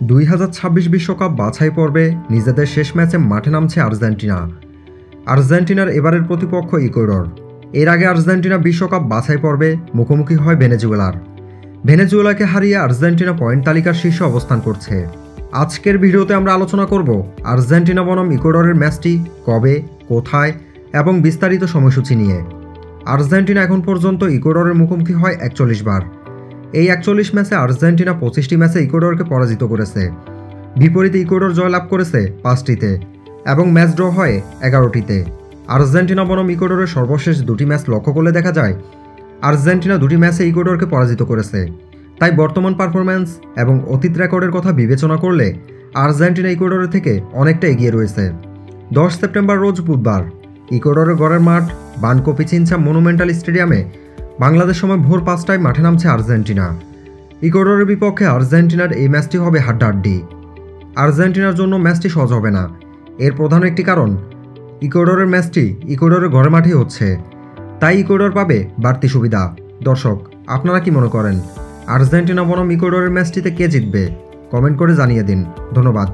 2026 বিশ্বকাপ বাছাই পর্বে নিজেদের শেষ ম্যাচে মাঠে নামছে আর্জেন্টিনা। আর্জেন্টিনার এবারের প্রতিপক্ষ ইকুয়েডর। এর আগে আর্জেন্টিনা বিশ্বকাপ বাছাই পর্বে মুখোমুখি হয় ভেনেজুয়েলার। ভেনেজুয়েলাকে হারিয়ে আর্জেন্টিনা পয়েন্ট তালিকার শীর্ষে অবস্থান করছে। আজকের ভিডিওতে আমরা আলোচনা করব আর্জেন্টিনা বনাম ইকুয়েডরের ম্যাচটি কবে, কোথায় এবং বিস্তারিত সময়সূচি নিয়ে। আর্জেন্টিনা এখন পর্যন্ত ইকুয়েডরের মুখোমুখি হয় 41 বার। এই 41 ম্যাচে আর্জেন্টিনা 25টি ম্যাচে ইকুয়েডরকে পরাজিত করেছে। বিপরীতে ইকুয়েডর জয়লাভ করেছে 5টিতে এবং ম্যাচ ড্র হয় 11টিতে। আর্জেন্টিনা বনাম ইকুয়েডরের সর্বশেষ দুটি ম্যাচ লক্ষ্য করলে দেখা যায় আর্জেন্টিনা দুটি ম্যাচে ইকুয়েডরকে পরাজিত করেছে। তাই বর্তমান পারফরম্যান্স এবং অতীত রেকর্ডের কথা বিবেচনা করলে আর্জেন্টিনা ইকুয়েডরের থেকে অনেকটা এগিয়ে রয়েছে। 10 সেপ্টেম্বর রোজ বুধবার ইকুয়েডরের গড়ের মাঠ বানকো পিচিনচা মনুমেন্টাল স্টেডিয়ামে বাংলাদেশ সময় ভোর 5টায় মাঠে নামছে আর্জেন্টিনা। ইকুয়েডরের বিপক্ষে আর্জেন্টিনার এই ম্যাচটি হবে হাড্ডাহাড্ডি। আর্জেন্টিনার জন্য ম্যাচটি সহজ হবে না। এর প্রধান একটি কারণ ইকুয়েডরের ম্যাচটি ইকুয়েডরের ঘরের মাঠেই হচ্ছে, তাই ইকুয়েডর পাবে বাড়তি সুবিধা। দর্শক, আপনারা কি মনে করেন আর্জেন্টিনা বনাম ইকুয়েডরের ম্যাচটিতে কে জিতবে? কমেন্ট করে জানিয়ে দিন। ধন্যবাদ।